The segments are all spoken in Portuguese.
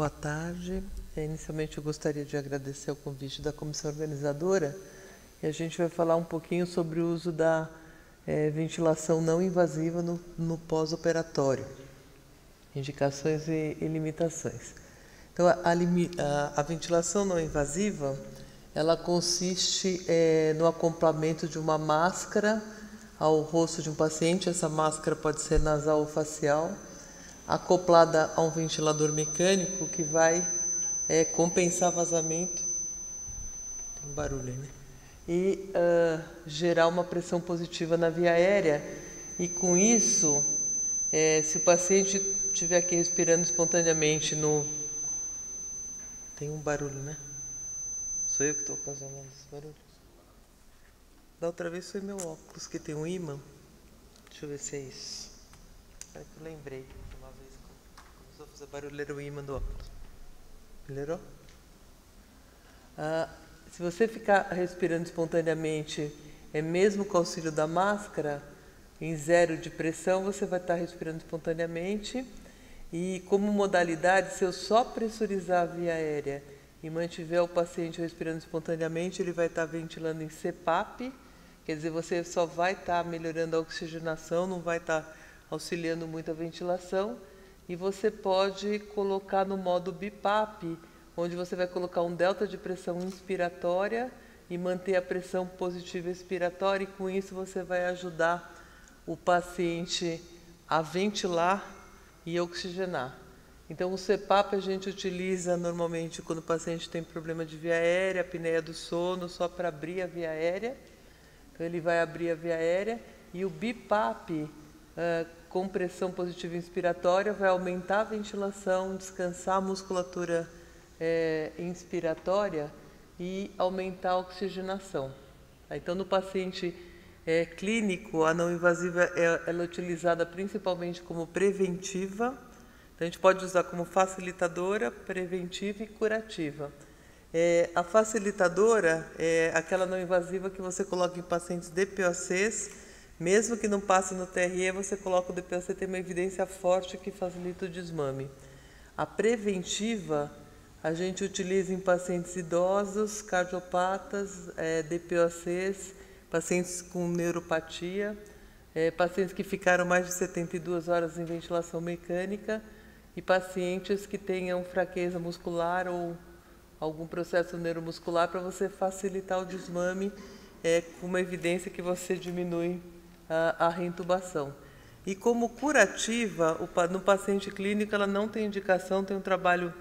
Boa tarde. Inicialmente eu gostaria de agradecer o convite da comissão organizadora e a gente vai falar um pouquinho sobre o uso da ventilação não invasiva no pós-operatório, indicações e limitações. Então, a ventilação não invasiva, ela consiste no acoplamento de uma máscara ao rosto de um paciente. Essa máscara pode ser nasal ou facial, acoplada a um ventilador mecânico que vai compensar vazamento, tem um barulho aí, né? E gerar uma pressão positiva na via aérea. E com isso, se o paciente estiver aqui respirando espontaneamente Tem um barulho, né? Sou eu que estou ocasionando esse barulho? Da outra vez foi meu óculos que tem um ímã. Deixa eu ver se é isso. É que eu lembrei. Uma vez começou a fazer barulho, era o ímã do óculos. Melhorou? Se você ficar respirando espontaneamente, mesmo com o auxílio da máscara, em 0 de pressão, você vai estar respirando espontaneamente. E como modalidade, se eu só pressurizar a via aérea e mantiver o paciente respirando espontaneamente, ele vai estar ventilando em CPAP, quer dizer, você só vai estar melhorando a oxigenação, não vai estar auxiliando muito a ventilação. E você pode colocar no modo BiPAP, onde você vai colocar um delta de pressão inspiratória e manter a pressão positiva expiratória, e com isso você vai ajudar o paciente a ventilar e oxigenar. Então, o CPAP a gente utiliza normalmente quando o paciente tem problema de via aérea, apneia do sono, só para abrir a via aérea. Então, ele vai abrir a via aérea. E o BiPAP, com pressão positiva inspiratória, vai aumentar a ventilação, descansar a musculatura inspiratória e aumentar a oxigenação. Então, no paciente clínico, a não invasiva ela é utilizada principalmente como preventiva. Então, a gente pode usar como facilitadora, preventiva e curativa. A facilitadora é aquela não invasiva que você coloca em pacientes DPOCs, mesmo que não passe no TRE, você coloca o DPOC, tem uma evidência forte que facilita o desmame. A preventiva a gente utiliza em pacientes idosos, cardiopatas, DPOCs, pacientes com neuropatia, pacientes que ficaram mais de 72 horas em ventilação mecânica e pacientes que tenham fraqueza muscular ou algum processo neuromuscular, para você facilitar o desmame com uma evidência que você diminui a reintubação. E como curativa, no paciente clínico, ela não tem indicação. Tem um trabalho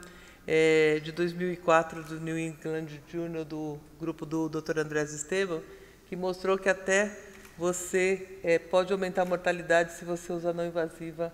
de 2004 do New England Journal, do grupo do Dr. Andrés Esteban, que mostrou que até você pode aumentar a mortalidade se você usar não invasiva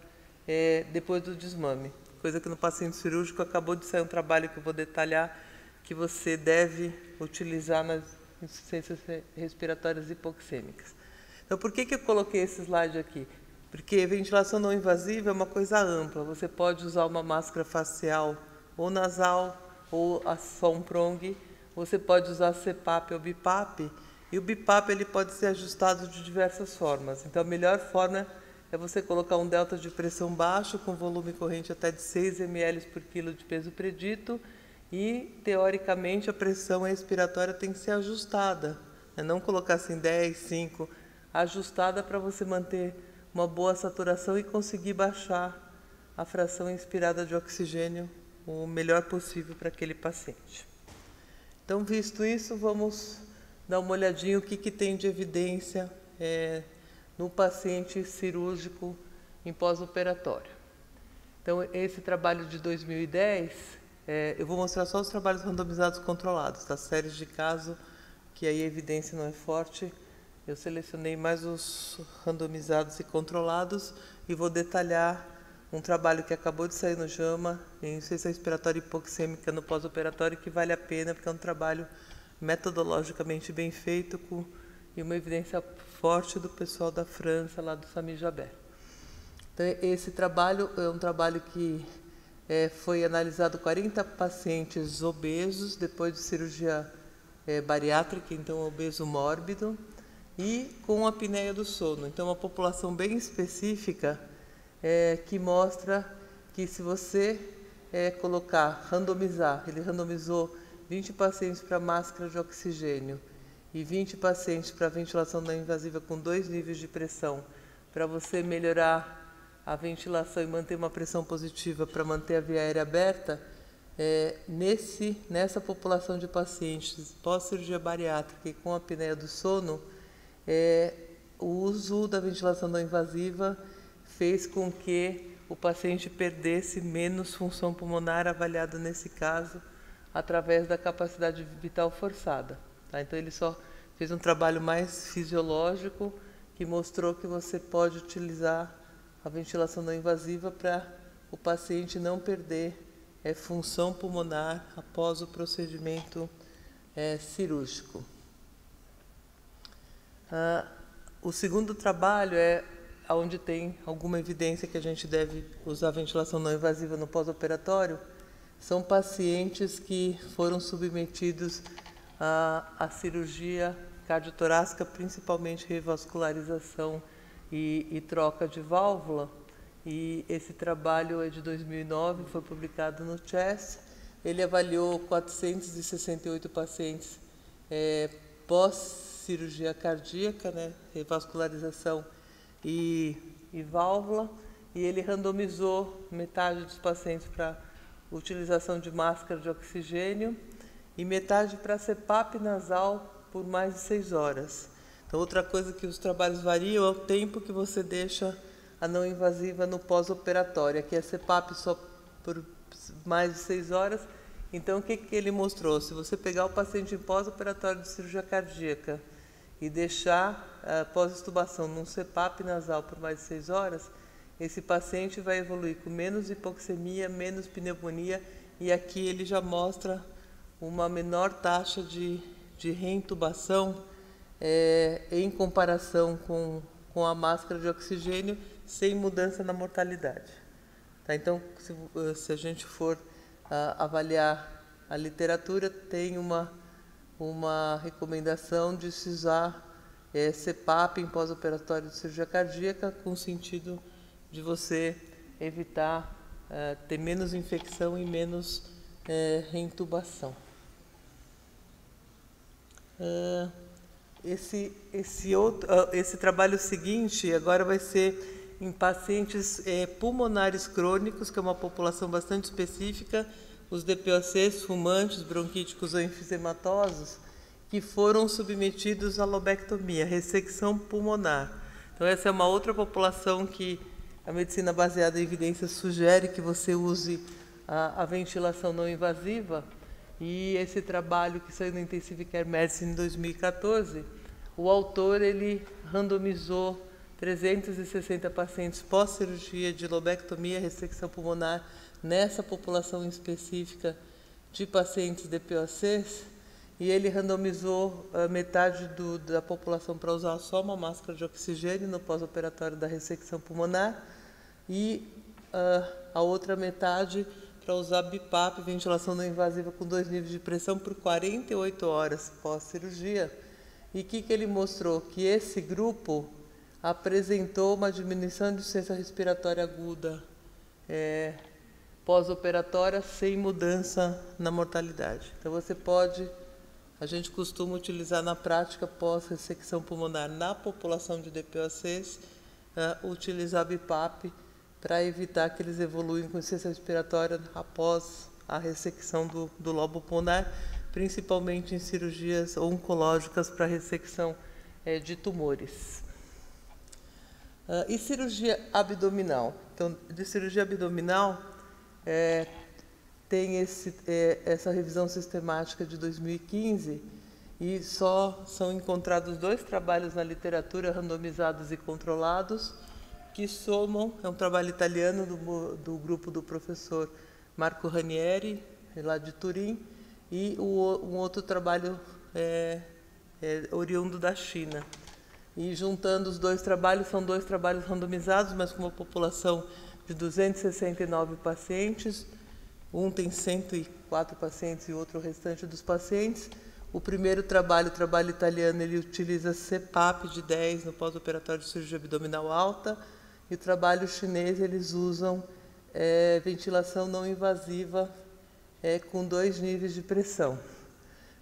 depois do desmame. Coisa que no paciente cirúrgico acabou de sair um trabalho que eu vou detalhar, que você deve utilizar nas insuficiências respiratórias hipoxêmicas. Então, por que eu coloquei esse slide aqui? Porque ventilação não invasiva é uma coisa ampla. Você pode usar uma máscara facial ou nasal, ou só um prong. Você pode usar CPAP ou BiPAP. E o BiPAP ele pode ser ajustado de diversas formas. Então, a melhor forma é você colocar um delta de pressão baixo, com volume corrente até de 6 ml por quilo de peso predito. E, teoricamente, a pressão expiratória tem que ser ajustada. Não colocar assim 10, 5, ajustada para você manter uma boa saturação e conseguir baixar a fração inspirada de oxigênio o melhor possível para aquele paciente. Então, visto isso, vamos dar uma olhadinha o que tem de evidência no paciente cirúrgico em pós-operatório. Então, esse trabalho de 2010, eu vou mostrar só os trabalhos randomizados controlados, das séries de caso, que aí a evidência não é forte. Eu selecionei mais os randomizados e controlados e vou detalhar um trabalho que acabou de sair no JAMA, em insuficiência respiratória hipoxêmica no pós-operatório, que vale a pena, porque é um trabalho metodologicamente bem feito e uma evidência forte do pessoal da França, lá do Sami Jaber. Então, esse trabalho é um trabalho que foi analisado 40 pacientes obesos, depois de cirurgia bariátrica, então obeso mórbido, e com apneia do sono. Então, uma população bem específica que mostra que se você randomizar. Ele randomizou 20 pacientes para máscara de oxigênio e 20 pacientes para ventilação não invasiva com 2 níveis de pressão, para você melhorar a ventilação e manter uma pressão positiva para manter a via aérea aberta. Nessa população de pacientes pós-cirurgia bariátrica e com apneia do sono, o uso da ventilação não invasiva fez com que o paciente perdesse menos função pulmonar, avaliada nesse caso através da capacidade vital forçada. Tá? Então ele só fez um trabalho mais fisiológico que mostrou que você pode utilizar a ventilação não invasiva para o paciente não perder função pulmonar após o procedimento cirúrgico. O segundo trabalho é onde tem alguma evidência que a gente deve usar a ventilação não invasiva no pós-operatório. São pacientes que foram submetidos à cirurgia cardiotorácica, principalmente revascularização e troca de válvula. E esse trabalho é de 2009, foi publicado no CHEST. Ele avaliou 468 pacientes pós-cirurgia cardíaca, né, revascularização e válvula, e ele randomizou metade dos pacientes para utilização de máscara de oxigênio e metade para CPAP nasal por mais de 6 horas. Então, outra coisa que os trabalhos variam é o tempo que você deixa a não invasiva no pós-operatório. Aqui é CPAP só por mais de 6 horas. Então, o que ele mostrou? Se você pegar o paciente em pós-operatório de cirurgia cardíaca e deixar pós-extubação num CPAP nasal por mais de 6 horas, esse paciente vai evoluir com menos hipoxemia, menos pneumonia, e aqui ele já mostra uma menor taxa de reintubação em comparação com a máscara de oxigênio, sem mudança na mortalidade. Tá? Então, se a gente for avaliar a literatura, tem uma recomendação de se usar CPAP em pós-operatório de cirurgia cardíaca, com o sentido de você evitar ter menos infecção e menos reintubação. Esse trabalho seguinte agora vai ser em pacientes pulmonares crônicos, que é uma população bastante específica, os DPOCs, fumantes, bronquíticos ou enfisematosos, que foram submetidos à lobectomia, ressecção pulmonar. Então, essa é uma outra população que a medicina baseada em evidências sugere que você use a ventilação não invasiva. E esse trabalho que saiu no Intensive Care Medicine em 2014, o autor ele randomizou 360 pacientes pós-cirurgia de lobectomia, ressecção pulmonar, nessa população específica de pacientes DPOCs, e ele randomizou metade da população para usar só uma máscara de oxigênio no pós-operatório da ressecção pulmonar e a outra metade para usar BiPAP, ventilação não invasiva com 2 níveis de pressão, por 48 horas pós-cirurgia. E o que ele mostrou? Que esse grupo apresentou uma diminuição de insuficiência respiratória aguda pós-operatória sem mudança na mortalidade. Então, a gente costuma utilizar na prática pós-ressecção pulmonar na população de DPOCs, utilizar BiPAP para evitar que eles evoluem com insuficiência respiratória após a ressecção do lobo pulmonar, principalmente em cirurgias oncológicas para ressecção de tumores. E cirurgia abdominal? Então, de cirurgia abdominal, tem essa revisão sistemática de 2015 e só são encontrados 2 trabalhos na literatura randomizados e controlados que somam, é um trabalho italiano do grupo do professor Marco Ranieri, lá de Turim, e um outro trabalho oriundo da China. E juntando os 2 trabalhos, são 2 trabalhos randomizados, mas com uma população de 269 pacientes. Um tem 104 pacientes e outro o restante dos pacientes. O primeiro trabalho, o trabalho italiano, ele utiliza CPAP de 10 no pós-operatório de cirurgia abdominal alta. E o trabalho chinês, eles usam ventilação não invasiva com 2 níveis de pressão.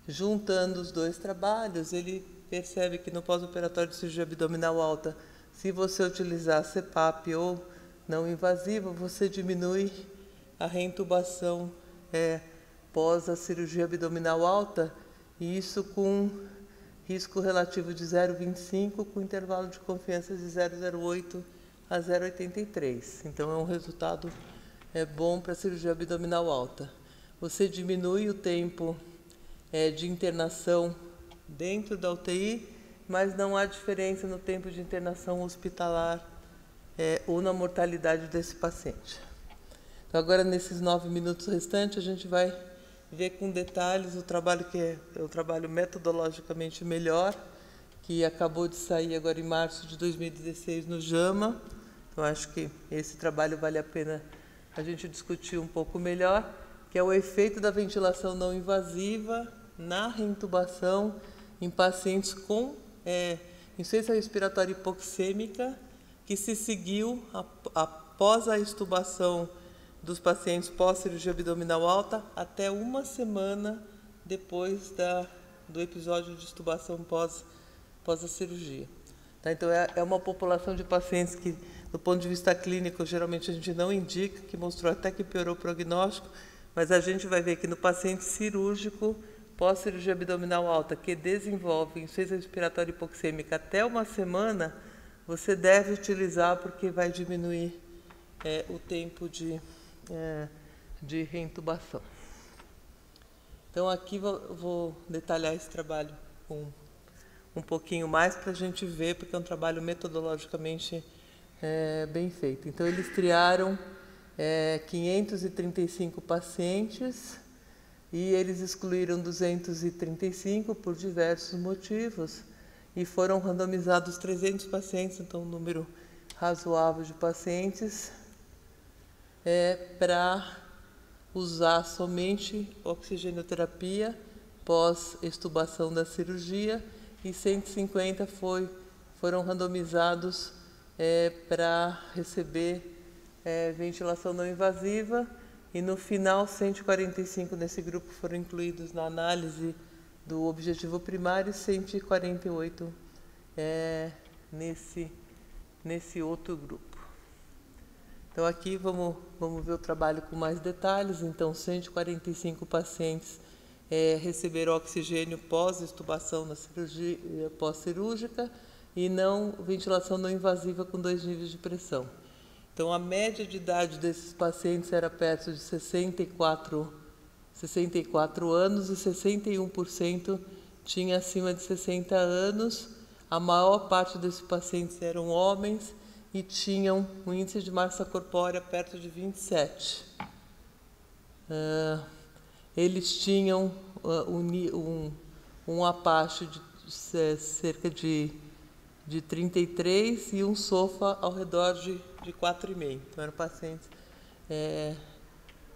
Juntando os 2 trabalhos, ele percebe que no pós-operatório de cirurgia abdominal alta, se você utilizar CPAP ou não invasiva, você diminui a reintubação pós a cirurgia abdominal alta, e isso com risco relativo de 0,25, com intervalo de confiança de 0,08 a 0,83. Então, é um resultado bom para a cirurgia abdominal alta. Você diminui o tempo de internação dentro da UTI, mas não há diferença no tempo de internação hospitalar ou na mortalidade desse paciente. Então, agora, nesses 9 minutos restantes, a gente vai ver com detalhes o trabalho que é o trabalho metodologicamente melhor, que acabou de sair agora em março de 2016 no JAMA. Então, acho que esse trabalho vale a pena a gente discutir um pouco melhor, que é o efeito da ventilação não invasiva na reintubação em pacientes com insuficiência respiratória hipoxêmica, que se seguiu após a extubação dos pacientes pós-cirurgia abdominal alta até 1 semana depois do episódio de extubação pós a cirurgia. Tá? Então, é uma população de pacientes que, do ponto de vista clínico, geralmente a gente não indica, que mostrou até que piorou o prognóstico, mas a gente vai ver que no paciente cirúrgico, pós-cirurgia abdominal alta, que desenvolve insuficiência respiratória hipoxêmica até 1 semana, você deve utilizar, porque vai diminuir o tempo de reintubação. Então, aqui vou detalhar esse trabalho um pouquinho mais para a gente ver, porque é um trabalho metodologicamente bem feito. Então, eles triaram 535 pacientes e eles excluíram 235 por diversos motivos e foram randomizados 300 pacientes, então um número razoável de pacientes, para usar somente oxigenoterapia pós-extubação da cirurgia, e 150 foram randomizados para receber ventilação não invasiva, e no final 145 nesse grupo foram incluídos na análise do objetivo primário e 148 nesse outro grupo. Então, aqui vamos ver o trabalho com mais detalhes. Então, 145 pacientes receberam oxigênio pós-extubação na cirurgia pós-cirúrgica e ventilação não invasiva com 2 níveis de pressão. Então, a média de idade desses pacientes era perto de 64 anos e 61% tinha acima de 60 anos. A maior parte desses pacientes eram homens e tinham um índice de massa corpórea perto de 27. Eles tinham um Apache de cerca de 33 e um SOFA ao redor de 4,5. Então, eram pacientes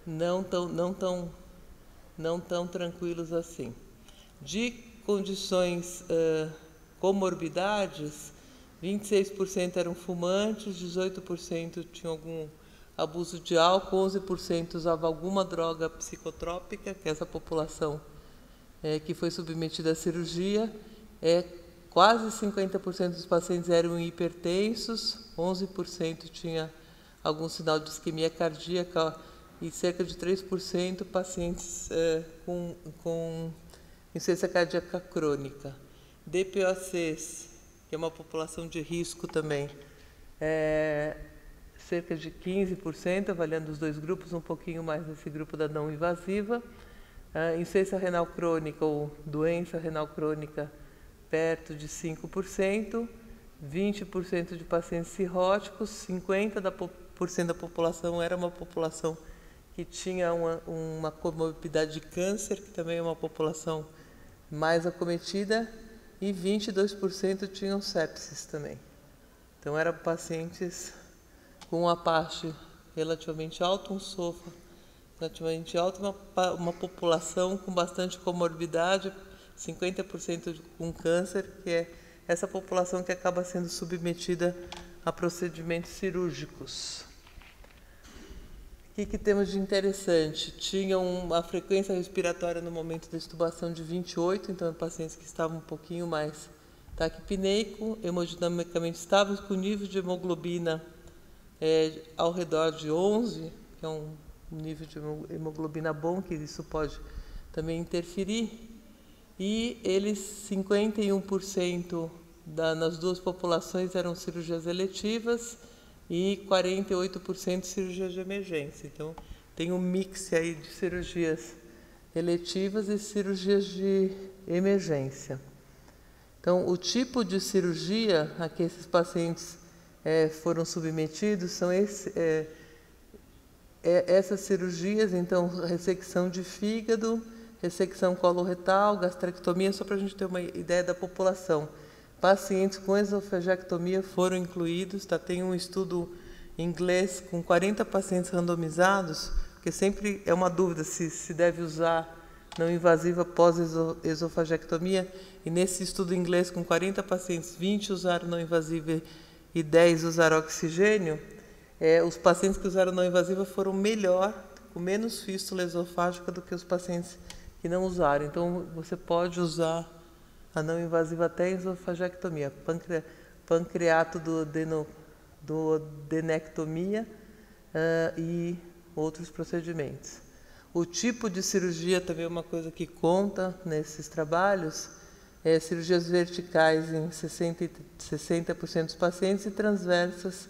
não tão tranquilos assim. De condições comorbidades, 26% eram fumantes, 18% tinham algum abuso de álcool, 11% usava alguma droga psicotrópica, que é essa população que foi submetida à cirurgia. Quase 50% dos pacientes eram hipertensos, 11% tinha algum sinal de isquemia cardíaca e cerca de 3% pacientes com insuficiência cardíaca crônica. DPOCs, que é uma população de risco também, cerca de 15%, avaliando os 2 grupos, um pouquinho mais nesse grupo da não invasiva. Insuficiência renal crônica ou doença renal crônica, perto de 5%, 20% de pacientes cirróticos, 50% da população era uma população que tinha uma comorbidade de câncer, que também é uma população mais acometida, e 22% tinham sepsis também. Então, eram pacientes com um Apache relativamente alto, um SOFA relativamente alto, uma população com bastante comorbidade, 50% com câncer, que é essa população que acaba sendo submetida a procedimentos cirúrgicos. O que temos de interessante? Tinha uma frequência respiratória no momento da extubação de 28, então pacientes que estavam um pouquinho mais taquipneico, hemodinamicamente estáveis, com nível de hemoglobina ao redor de 11, que é um nível de hemoglobina bom, que isso pode também interferir. E eles, 51% nas duas populações eram cirurgias eletivas e 48% cirurgias de emergência. Então, tem um mix aí de cirurgias eletivas e cirurgias de emergência. Então, o tipo de cirurgia a que esses pacientes foram submetidos são essas cirurgias, então, ressecção de fígado, ressecção coloretal, gastrectomia, só para a gente ter uma ideia da população. Pacientes com esofagectomia foram incluídos, tá? Tem um estudo inglês com 40 pacientes randomizados, porque sempre é uma dúvida se deve usar não invasiva pós-esofagectomia, e nesse estudo inglês com 40 pacientes, 20 usaram não invasiva e 10 usaram oxigênio. Os pacientes que usaram não invasiva foram melhor, com menos fístula esofágica do que os pacientes que não usaram. Então, você pode usar a não invasiva até esofagectomia, pancreato do adenectomia e outros procedimentos. O tipo de cirurgia também é uma coisa que conta nesses trabalhos, cirurgias verticais em 60% dos pacientes e transversas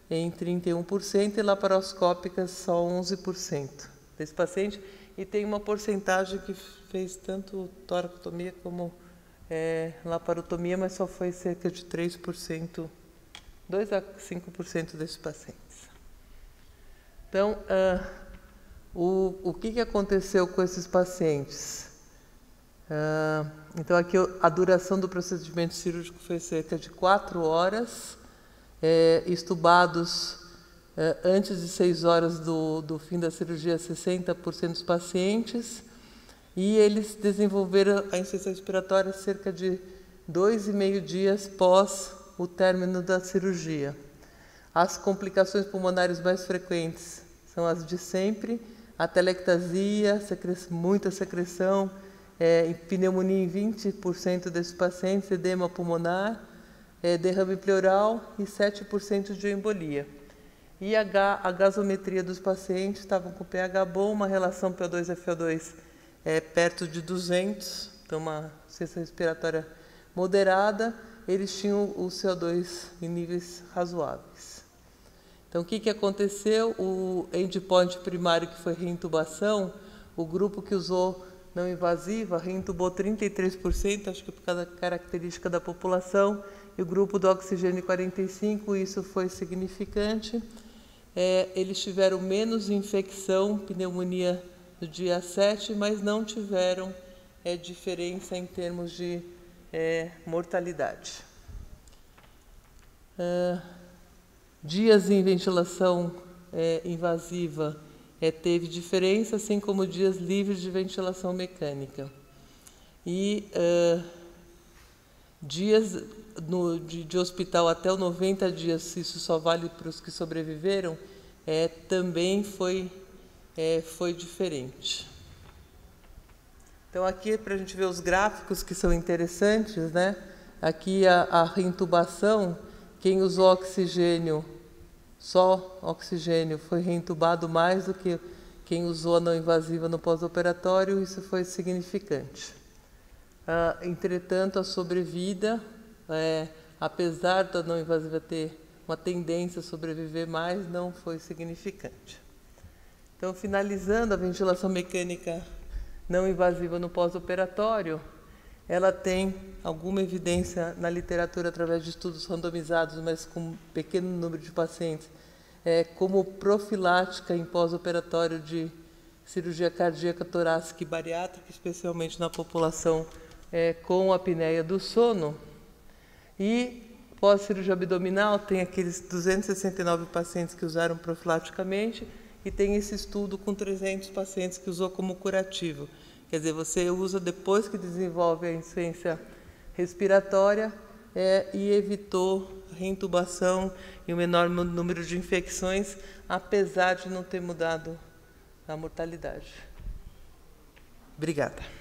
em 31% e laparoscópicas só 11% desse paciente. E tem uma porcentagem que fez tanto toracotomia como laparotomia, mas só foi cerca de 3%, 2 a 5% desses pacientes. Então, o que aconteceu com esses pacientes? Então, aqui a duração do procedimento cirúrgico foi cerca de 4 horas, estubados antes de 6 horas do fim da cirurgia, 60% dos pacientes, e eles desenvolveram a insuficiência respiratória cerca de 2,5 dias pós o término da cirurgia. As complicações pulmonares mais frequentes são as de sempre: atelectasia, muita secreção, pneumonia em 20% desses pacientes, edema pulmonar, derrame pleural e 7% de embolia. E a gasometria dos pacientes estavam com pH bom, uma relação PO2-FO2 perto de 200, então uma insuficiência respiratória moderada, eles tinham o CO2 em níveis razoáveis. Então, o que aconteceu? O endpoint primário, que foi reintubação, o grupo que usou não invasiva reintubou 33%, acho que por causa da característica da população, e o grupo do oxigênio 45%, isso foi significante. Eles tiveram menos infecção, pneumonia no dia 7, mas não tiveram diferença em termos de mortalidade. Dias em ventilação invasiva teve diferença, assim como dias livres de ventilação mecânica. E dias de hospital até os 90 dias, isso só vale para os que sobreviveram, também foi diferente. Então, aqui para a gente ver os gráficos que são interessantes, né? Aqui a reintubação, quem usou oxigênio, só oxigênio, foi reintubado mais do que quem usou a não invasiva no pós-operatório, isso foi significante. Entretanto, a sobrevida, apesar da não invasiva ter uma tendência a sobreviver mais, não foi significante. Então, finalizando, a ventilação mecânica não invasiva no pós-operatório, ela tem alguma evidência na literatura através de estudos randomizados, mas com um pequeno número de pacientes, como profilática em pós-operatório de cirurgia cardíaca torácica e bariátrica, especialmente na população com apneia do sono. E pós-cirurgia abdominal tem aqueles 269 pacientes que usaram profilaticamente, e tem esse estudo com 300 pacientes que usou como curativo. Quer dizer, você usa depois que desenvolve a insuficiência respiratória e evitou reintubação e um menor número de infecções, apesar de não ter mudado a mortalidade. Obrigada.